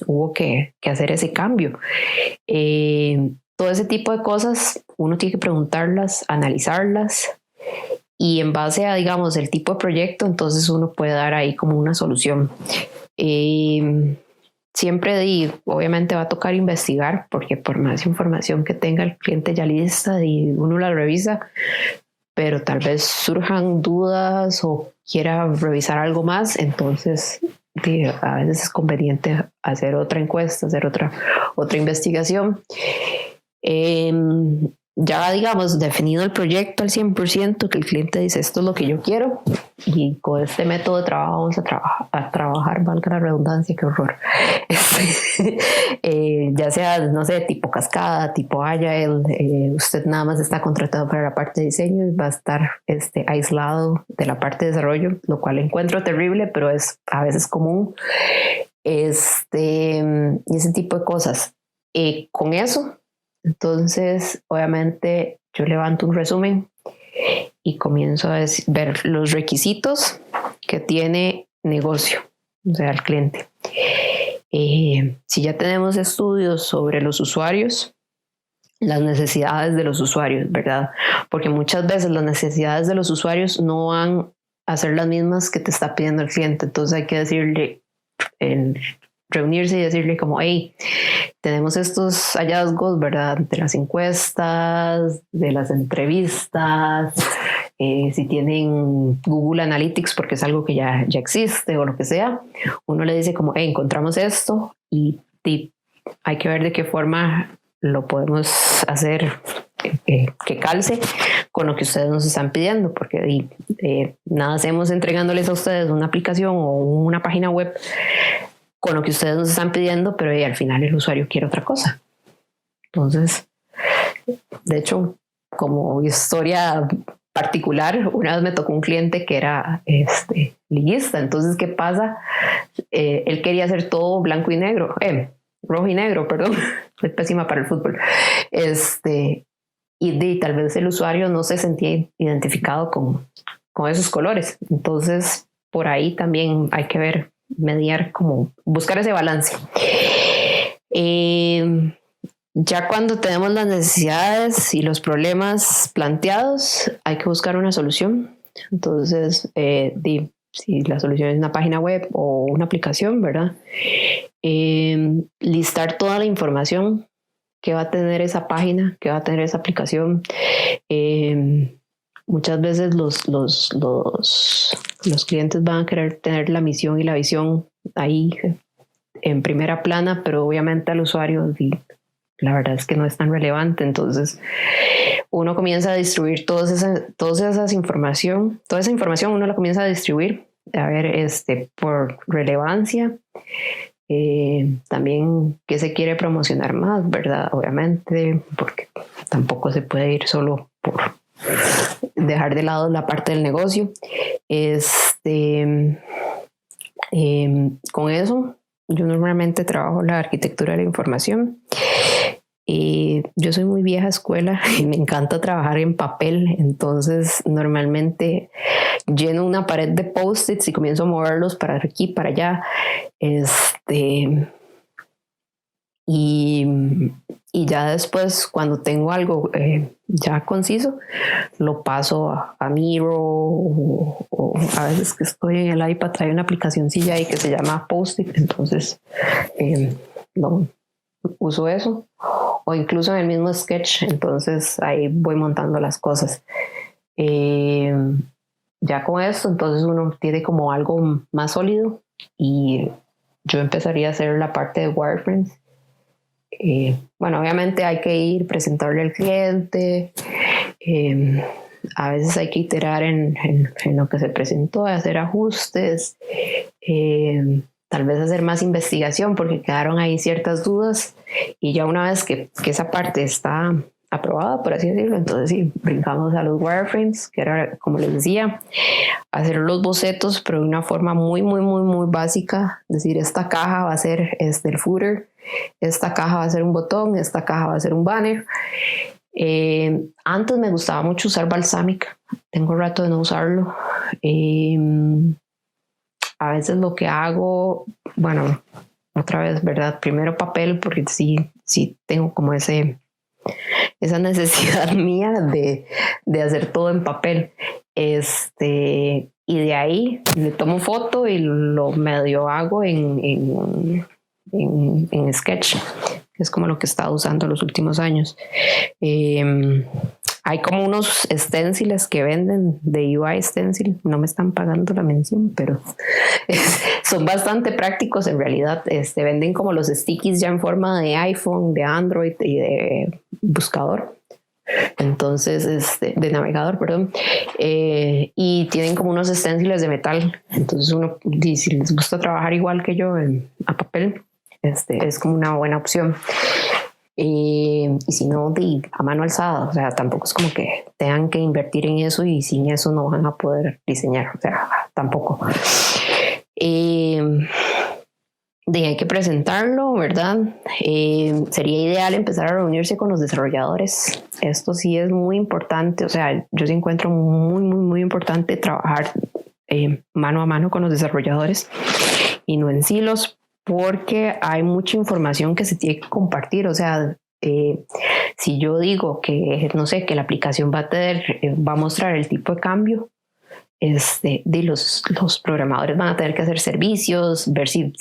hubo que hacer ese cambio. Todo ese tipo de cosas uno tiene que preguntarlas, analizarlas, y en base a, digamos, el tipo de proyecto, entonces uno puede dar ahí como una solución. Siempre, obviamente va a tocar investigar, porque por más información que tenga el cliente ya lista y uno la revisa, pero tal vez surjan dudas o quiera revisar algo más, entonces a veces es conveniente hacer otra encuesta, hacer otra investigación. Ya, digamos, definido el proyecto al 100%, que el cliente dice esto es lo que yo quiero, y con este método de trabajo vamos a trabajar, valga la redundancia, qué horror. Ya sea, no sé, tipo cascada, tipo agile, usted nada más está contratado para la parte de diseño y va a estar aislado de la parte de desarrollo, lo cual encuentro terrible, pero es a veces común. Y ese tipo de cosas. Con eso, entonces, obviamente, yo levanto un resumen y comienzo a ver los requisitos que tiene negocio, o sea, el cliente. Si ya tenemos estudios sobre los usuarios, las necesidades de los usuarios, ¿verdad? Porque muchas veces las necesidades de los usuarios no van a ser las mismas que te está pidiendo el cliente. Entonces hay que decirle, reunirse y decirle como, hey, tenemos estos hallazgos, ¿verdad? De las encuestas, de las entrevistas, si tienen Google Analytics, porque es algo que ya existe o lo que sea, uno le dice como, hey, encontramos esto y hay que ver de qué forma lo podemos hacer que calce con lo que ustedes nos están pidiendo, porque nada hacemos entregándoles a ustedes una aplicación o una página web con lo que ustedes nos están pidiendo, pero al final el usuario quiere otra cosa. Entonces, de hecho, como historia particular, una vez me tocó un cliente que era liguista. Entonces, ¿qué pasa? Él quería hacer todo blanco y negro, rojo y negro, perdón, soy pésima para el fútbol. Y tal vez el usuario no se sentía identificado con esos colores. Entonces, por ahí también hay que mediar, como buscar ese balance. Ya cuando tenemos las necesidades y los problemas planteados, hay que buscar una solución. Entonces, si la solución es una página web o una aplicación, ¿verdad? Listar toda la información que va a tener esa página, que va a tener esa aplicación. Muchas veces los clientes van a querer tener la misión y la visión ahí en primera plana, pero obviamente al usuario la verdad es que no es tan relevante. Entonces uno comienza a distribuir toda esa información uno la comienza a distribuir, a ver, por relevancia, también qué se quiere promocionar más, ¿verdad? Obviamente, porque tampoco se puede ir solo por dejar de lado la parte del negocio. Con eso, yo normalmente trabajo la arquitectura de la información. Yo soy muy vieja escuela y me encanta trabajar en papel, entonces normalmente lleno una pared de post-its y comienzo a moverlos para aquí, para allá. Y ya después, cuando tengo algo ya conciso, lo paso a Miro, o a veces que estoy en el iPad, hay una aplicacioncilla ahí que se llama Post-it, entonces uso eso, o incluso en el mismo Sketch, entonces ahí voy montando las cosas. ya con esto, entonces uno tiene como algo más sólido y yo empezaría a hacer la parte de wireframes. Bueno, obviamente hay que ir, presentarle al cliente. A veces hay que iterar en lo que se presentó, hacer ajustes, tal vez hacer más investigación porque quedaron ahí ciertas dudas y ya una vez que esa parte está aprobada, por así decirlo, entonces sí, brincamos a los wireframes, que era, como les decía, hacer los bocetos, pero de una forma muy, muy, muy, muy básica, es decir, esta caja va a ser el footer, esta caja va a ser un botón, esta caja va a ser un banner. Antes me gustaba mucho usar Balsamic, tengo rato de no usarlo. A veces lo que hago, bueno, otra vez, ¿verdad? Primero papel, porque sí tengo como esa necesidad mía de hacer todo en papel. Y de ahí le tomo foto y lo medio hago en Sketch, que es como lo que he estado usando los últimos años. Hay como unos stencils que venden de UI Stencil, no me están pagando la mención, pero son bastante prácticos en realidad. Venden como los stickies ya en forma de iPhone, de Android y de buscador. Entonces, de navegador, perdón. Y tienen como unos stencils de metal. Entonces uno, si les gusta trabajar igual que yo a papel, es como una buena opción. Y si no, a mano alzada, o sea, tampoco es como que tengan que invertir en eso y sin eso no van a poder diseñar, o sea, tampoco. Hay que presentarlo, ¿verdad? Sería ideal empezar a reunirse con los desarrolladores. Esto sí es muy importante, o sea, yo sí encuentro muy, muy, muy importante trabajar mano a mano con los desarrolladores y no en silos, porque hay mucha información que se tiene que compartir. O sea, si yo digo que, no sé, que la aplicación va a mostrar el tipo de cambio, los programadores van a tener que hacer servicios, ver si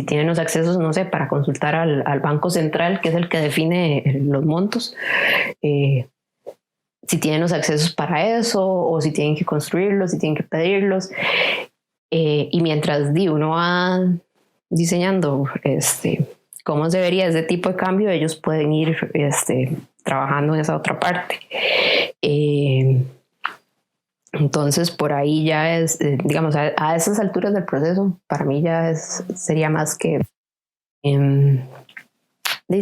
tienen los accesos, no sé, para consultar al Banco Central, que es el que define los montos, si tienen los accesos para eso, o si tienen que construirlos, si tienen que pedirlos. Y mientras uno va diseñando cómo se vería ese tipo de cambio, ellos pueden ir trabajando en esa otra parte. Entonces por ahí ya es, digamos, a esas alturas del proceso, para mí ya sería más que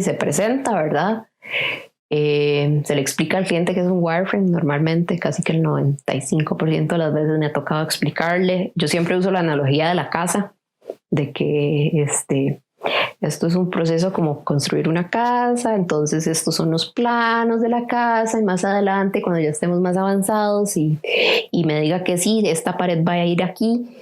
se presenta, ¿verdad? Se le explica al cliente que es un wireframe. Normalmente casi que el 95% de las veces me ha tocado explicarle. Yo siempre uso la analogía de la casa, de que esto es un proceso como construir una casa, entonces estos son los planos de la casa y más adelante cuando ya estemos más avanzados y me diga que sí, esta pared va a ir aquí,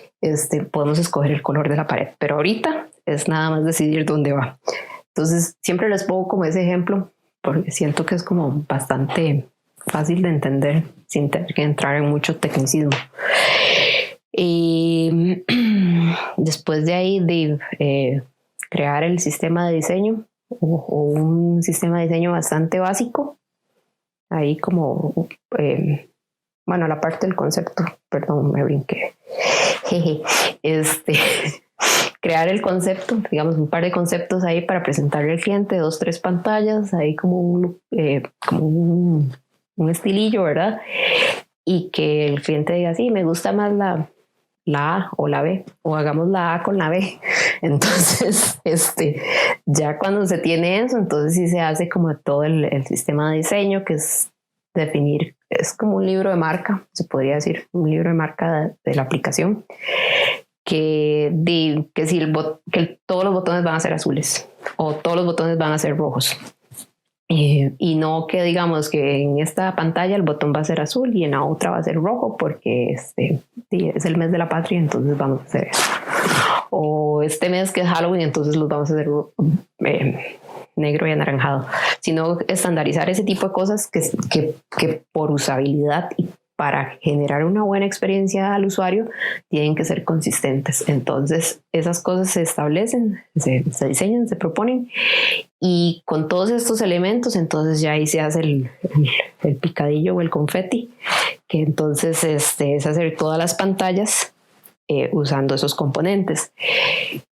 podemos escoger el color de la pared, pero ahorita es nada más decidir dónde va. Entonces siempre les pongo como ese ejemplo porque siento que es como bastante fácil de entender sin tener que entrar en mucho tecnicismo. Y después de ahí crear el sistema de diseño o un sistema de diseño bastante básico, ahí como bueno, la parte del concepto, perdón, me brinqué. Crear el concepto, digamos un par de conceptos ahí para presentarle al cliente, 2, 3 pantallas, ahí como un estilillo, ¿verdad? Y que el cliente diga, sí, me gusta más la A o la B, o hagamos la A con la B. Entonces, ya cuando se tiene eso, entonces sí se hace como todo el sistema de diseño, que es definir, es como un libro de marca, se podría decir, un libro de marca de la aplicación, que todos los botones van a ser azules o todos los botones van a ser rojos. Y no que digamos que en esta pantalla el botón va a ser azul y en la otra va a ser rojo porque es el mes de la patria, entonces vamos a hacer eso. O este mes que es Halloween, entonces los vamos a hacer negro y anaranjado. Sino estandarizar ese tipo de cosas que por usabilidad y para generar una buena experiencia al usuario tienen que ser consistentes. Entonces esas cosas se establecen, se diseñan, se proponen, y con todos estos elementos entonces ya ahí se hace el picadillo o el confeti, que entonces es hacer todas las pantallas usando esos componentes.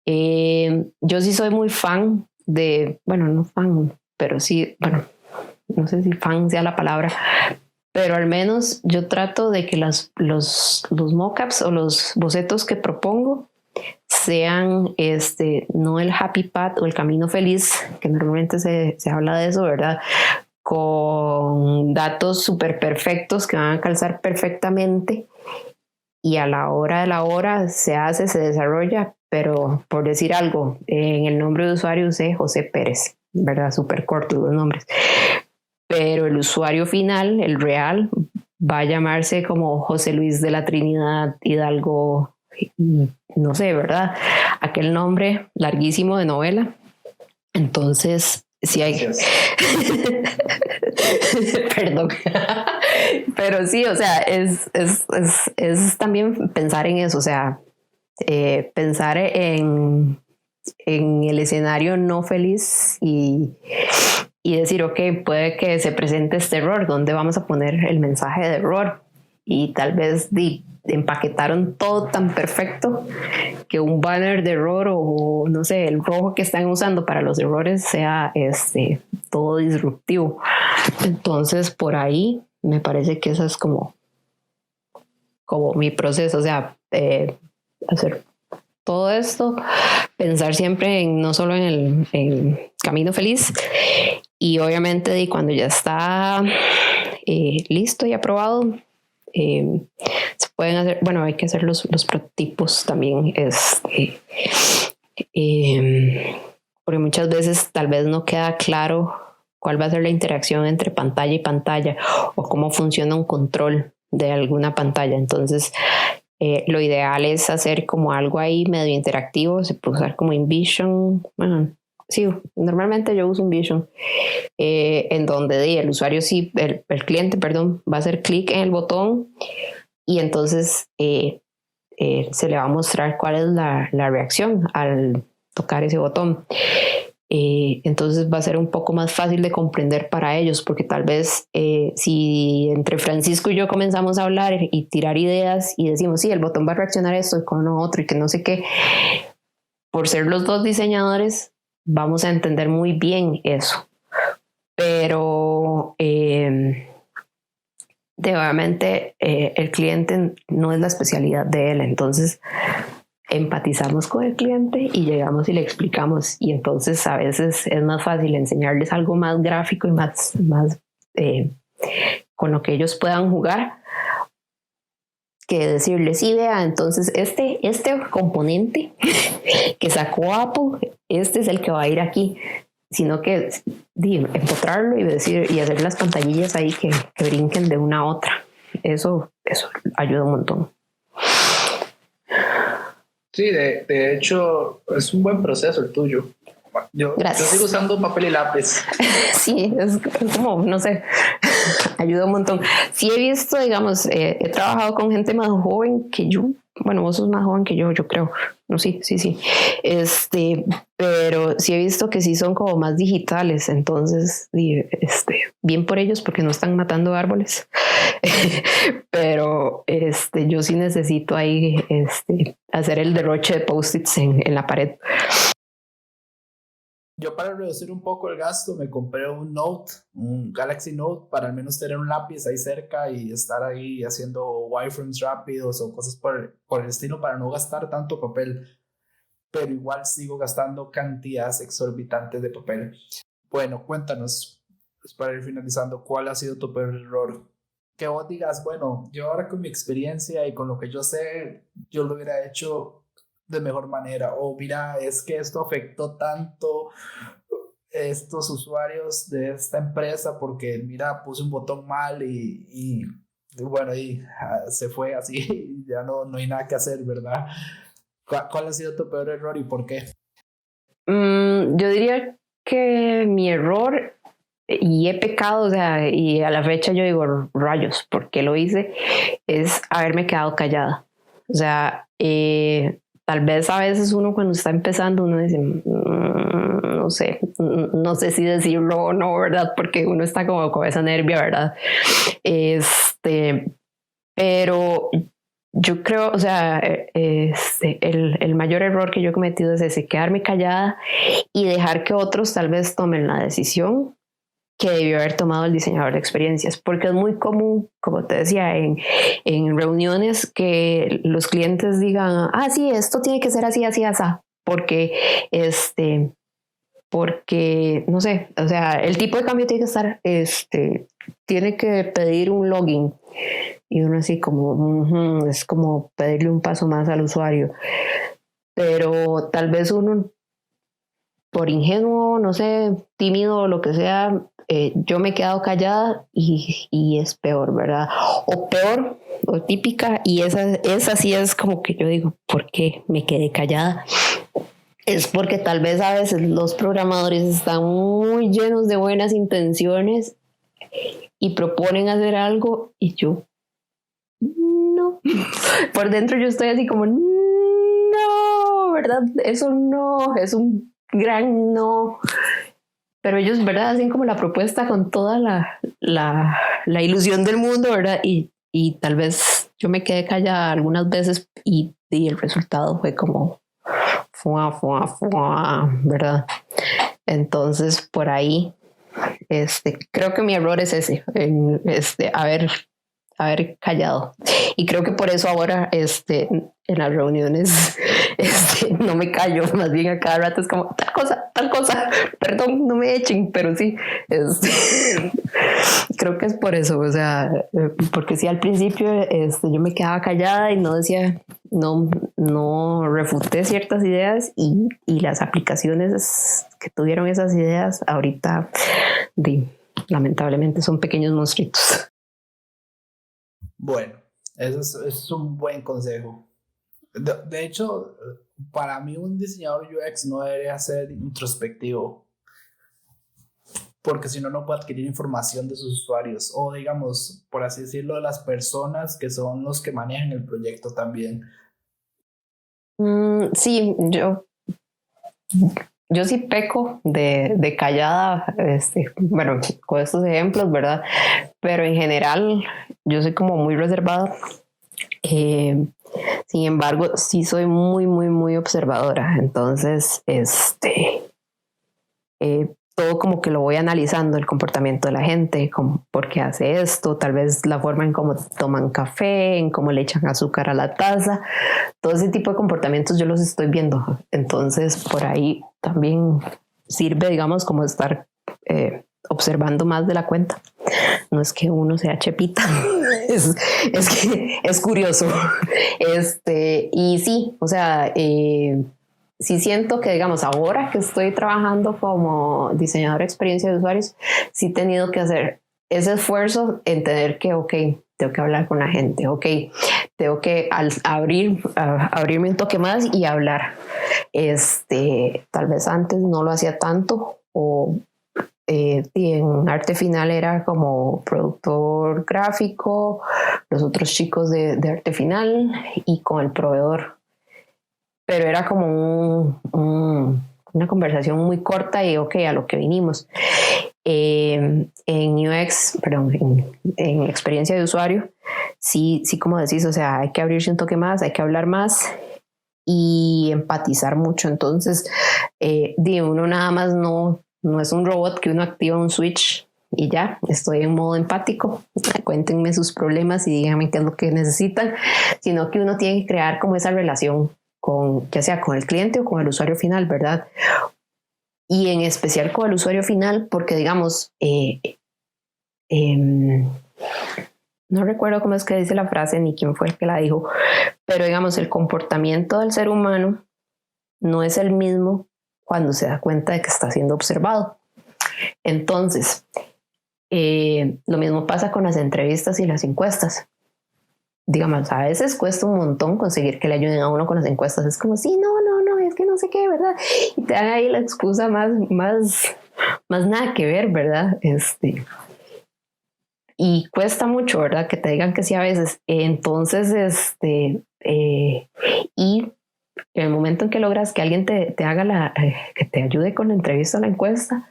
Yo sí soy muy fan de, bueno, no fan, pero sí, bueno, no sé si fan sea la palabra, pero al menos yo trato de que los mockups o los bocetos que propongo sean no el happy path o el camino feliz, que normalmente se habla de eso, ¿verdad? Con datos súper perfectos que van a calzar perfectamente y a la hora de la hora se desarrolla, pero por decir algo, en el nombre de usuario usé José Pérez, ¿verdad? Súper cortos los nombres. Pero el usuario final, el real, va a llamarse como José Luis de la Trinidad Hidalgo, no sé, ¿verdad? Aquel nombre larguísimo de novela. Entonces, sí hay... Perdón. Pero sí, o sea, es también pensar en eso, o sea, pensar en el escenario no feliz y decir, ok, puede que se presente este error, ¿dónde vamos a poner el mensaje de error? Y tal vez empaquetaron todo tan perfecto que un banner de error o no sé, el rojo que están usando para los errores sea todo disruptivo. Entonces, por ahí me parece que eso es como mi proceso, o sea, hacer todo esto, pensar siempre no solo en el camino feliz, y obviamente cuando ya está listo y aprobado, se pueden hacer, bueno, hay que hacer los prototipos también, porque muchas veces tal vez no queda claro cuál va a ser la interacción entre pantalla y pantalla o cómo funciona un control de alguna pantalla. Entonces, lo ideal es hacer como algo ahí medio interactivo. Se puede usar como InVision. Bueno, sí, normalmente yo uso InVision, en donde el usuario, sí, el cliente, perdón, va a hacer clic en el botón y entonces se le va a mostrar cuál es la reacción al tocar ese botón. Entonces va a ser un poco más fácil de comprender para ellos, porque tal vez si entre Francisco y yo comenzamos a hablar y tirar ideas y decimos, sí, el botón va a reaccionar a esto y con otro y que no sé qué, por ser los dos diseñadores vamos a entender muy bien eso, pero obviamente el cliente no es la especialidad de él, entonces empatizamos con el cliente y llegamos y le explicamos, y entonces a veces es más fácil enseñarles algo más gráfico y más con lo que ellos puedan jugar, que decirles, sí, vea, entonces este componente que sacó Apple, este es el que va a ir aquí, sino que empotrarlo y decir y hacer las pantallillas ahí que brinquen de una a otra. Eso ayuda un montón. Sí, de hecho es un buen proceso el tuyo. Yo sigo usando papel y lápiz. Sí, es como, no sé, ayuda un montón. Sí he visto, digamos, he trabajado con gente más joven que yo. Bueno, vos sos más joven que yo creo. No, sí. Pero sí he visto que sí son como más digitales. Entonces, bien por ellos porque no están matando árboles. Pero yo sí necesito ahí hacer el derroche de post-its en la pared. Yo, para reducir un poco el gasto, me compré un Galaxy Note, para al menos tener un lápiz ahí cerca y estar ahí haciendo wireframes rápidos o cosas por el estilo, para no gastar tanto papel, pero igual sigo gastando cantidades exorbitantes de papel. Bueno, cuéntanos, pues para ir finalizando, ¿cuál ha sido tu peor error? Que vos digas, bueno, yo ahora con mi experiencia y con lo que yo sé, yo lo hubiera hecho de mejor manera, o mira, es que esto afectó tanto estos usuarios de esta empresa porque mira, puse un botón mal y bueno, y se fue así, ya no hay nada que hacer, ¿verdad? ¿Cuál ha sido tu peor error y por qué? Yo diría que mi error, y he pecado, o sea, y a la fecha yo digo, rayos, ¿por qué lo hice? Es haberme quedado callada. O sea, tal vez a veces uno cuando está empezando uno dice, no sé si decirlo o no, ¿verdad? Porque uno está como con esa nervia, ¿verdad? Pero yo creo, o sea, el mayor error que yo he cometido es ese, quedarme callada y dejar que otros tal vez tomen la decisión que debió haber tomado el diseñador de experiencias, porque es muy común, como te decía, en reuniones que los clientes digan, sí, esto tiene que ser así, así, así, porque porque, no sé, o sea, el tipo de cambio tiene que estar, tiene que pedir un login. Y uno así como, es como pedirle un paso más al usuario. Pero tal vez uno, por ingenuo, no sé, tímido o lo que sea, yo me he quedado callada y es peor, ¿verdad? O peor, o típica, y esa sí es como que yo digo, ¿por qué me quedé callada? Es porque tal vez a veces los programadores están muy llenos de buenas intenciones y proponen hacer algo y yo no. Por dentro yo estoy así como no, ¿verdad? Eso no, es un gran no. Pero ellos, ¿verdad? Hacen como la propuesta con toda la ilusión del mundo, ¿verdad? Y tal vez yo me quedé callada algunas veces y el resultado fue como ¿verdad? Entonces, por ahí, creo que mi error es ese, haber callado. Y creo que por eso ahora, en las reuniones, no me callo, más bien a cada rato es como tal cosa, perdón, no me echen, pero sí, creo que es por eso, o sea, porque sí, al principio, yo me quedaba callada y no decía, no refuté ciertas ideas y las aplicaciones que tuvieron esas ideas ahorita, lamentablemente, son pequeños monstruitos. Bueno, eso es un buen consejo. De hecho, para mí un diseñador UX no debería ser introspectivo, porque si no, no puede adquirir información de sus usuarios o, digamos, por así decirlo, de las personas que son los que manejan el proyecto también. Sí, yo sí peco de callada, bueno, con estos ejemplos, ¿verdad? Pero en general yo soy como muy reservada. Sin embargo, sí soy muy, muy, muy observadora. Entonces, todo como que lo voy analizando, el comportamiento de la gente, como por qué hace esto, tal vez la forma en cómo toman café, en cómo le echan azúcar a la taza, todo ese tipo de comportamientos yo los estoy viendo. Entonces, por ahí también sirve, digamos, como estar observando más de la cuenta. No es que uno sea chepita, es que es curioso. Y sí, o sea, sí siento que, digamos, ahora que estoy trabajando como diseñadora de experiencia de usuarios, sí he tenido que hacer ese esfuerzo en tener que, ok, tengo que hablar con la gente, ok, tengo que abrirme un toque más y hablar. Tal vez antes no lo hacía tanto o y en arte final era como productor gráfico, los otros chicos de arte final y con el proveedor. Pero era como una conversación muy corta y ok, a lo que vinimos. En UX, perdón, en experiencia de usuario, sí, como decís, o sea, hay que abrirse un toque más, hay que hablar más y empatizar mucho. Entonces, uno nada más no es un robot que uno activa un switch y ya, estoy en modo empático, cuéntenme sus problemas y díganme qué es lo que necesitan, sino que uno tiene que crear como esa relación ya sea con el cliente o con el usuario final, ¿verdad? Y en especial con el usuario final, porque digamos, no recuerdo cómo es que dice la frase ni quién fue el que la dijo, pero digamos, el comportamiento del ser humano no es el mismo cuando se da cuenta de que está siendo observado. Entonces, lo mismo pasa con las entrevistas y las encuestas. Digamos, a veces cuesta un montón conseguir que le ayuden a uno con las encuestas. Es como, sí, no, es que no sé qué, ¿verdad? Y te dan ahí la excusa más nada que ver, ¿verdad? Y cuesta mucho, ¿verdad? Que te digan que sí a veces. Entonces, y en el momento en que logras que alguien te haga que te ayude con la entrevista o la encuesta,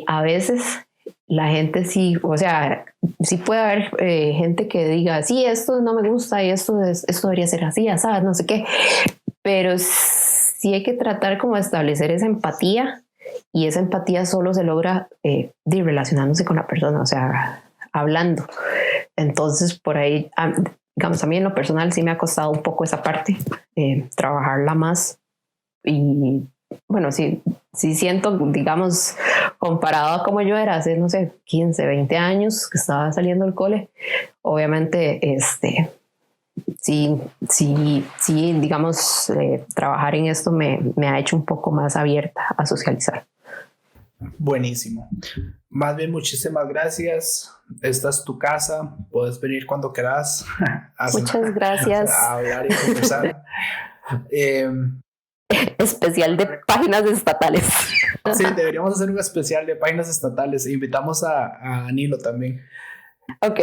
a veces la gente sí, o sea, sí puede haber gente que diga, sí, esto no me gusta y esto debería ser así, ¿sabes? No sé qué, pero sí hay que tratar como de establecer esa empatía, y esa empatía solo se logra relacionándose con la persona, o sea, hablando. Entonces, por ahí, digamos, a mí en lo personal sí me ha costado un poco esa parte, trabajarla más. Y bueno, sí siento, digamos, comparado a como yo era hace, no sé, 15, 20 años que estaba saliendo del cole, obviamente, sí, digamos, trabajar en esto me ha hecho un poco más abierta a socializar. Buenísimo. Más bien, muchísimas gracias. Esta es tu casa. Puedes venir cuando quieras. Muchas gracias. A hablar y conversar. Especial de páginas estatales. Sí, deberíamos hacer un especial de páginas estatales. Invitamos a Nilo también. Ok.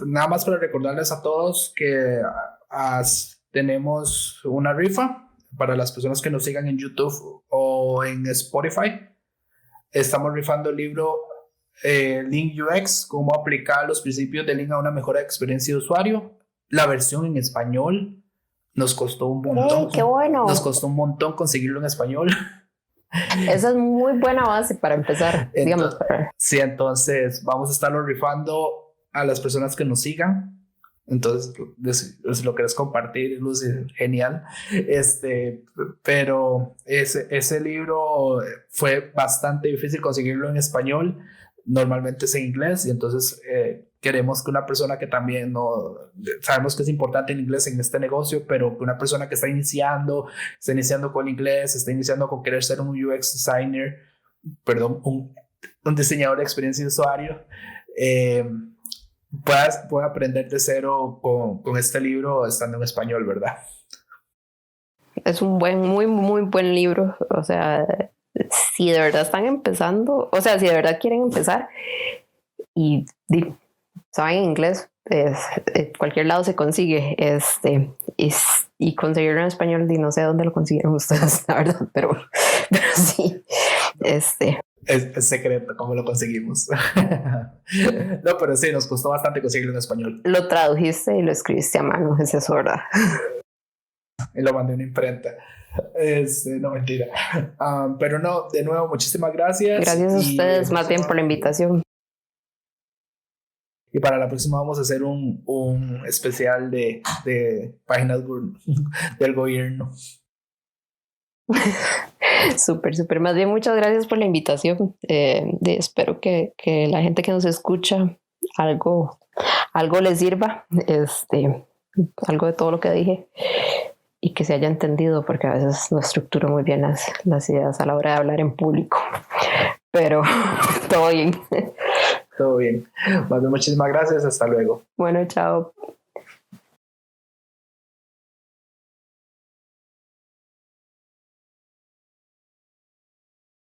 Nada más para recordarles a todos que tenemos una rifa para las personas que nos sigan en YouTube o en Spotify. Estamos rifando el libro Lean UX, cómo aplicar los principios de Lean a una mejor experiencia de usuario. La versión en español nos costó un montón. ¡Qué bueno! Nos costó un montón conseguirlo en español. Esa es muy buena base para empezar. Digamos. Sí, entonces vamos a estarlo rifando a las personas que nos sigan. Entonces, si lo quieres compartir, Lucy, genial. Pero ese libro fue bastante difícil conseguirlo en español. Normalmente es en inglés, y entonces queremos que una persona que también sabemos que es importante el inglés en este negocio, pero que una persona que está iniciando con inglés, está iniciando con querer ser un UX designer, perdón, un diseñador de experiencia de usuario, pueda aprender de cero con este libro estando en español, ¿verdad? Es un muy buen libro. O sea, si de verdad están empezando, o sea, si de verdad quieren empezar y saben inglés, cualquier lado se consigue, y conseguirlo en español, y no sé dónde lo consiguieron ustedes, la verdad, pero sí, Es secreto cómo lo conseguimos. No, pero sí, nos costó bastante conseguirlo en español. Lo tradujiste y lo escribiste a mano, es eso, ¿verdad? Y lo mandé a una imprenta. No, mentira. Pero no, de nuevo, muchísimas gracias. Gracias a ustedes, más bien, por la invitación. Y para la próxima vamos a hacer un especial de páginas del gobierno. Súper. Más bien, muchas gracias por la invitación. Espero que la gente que nos escucha algo les sirva, algo de todo lo que dije, y que se haya entendido, porque a veces no estructuro muy bien las ideas a la hora de hablar en público. Pero todo bien. Todo bien. Muchísimas gracias. Hasta luego. Bueno, chao.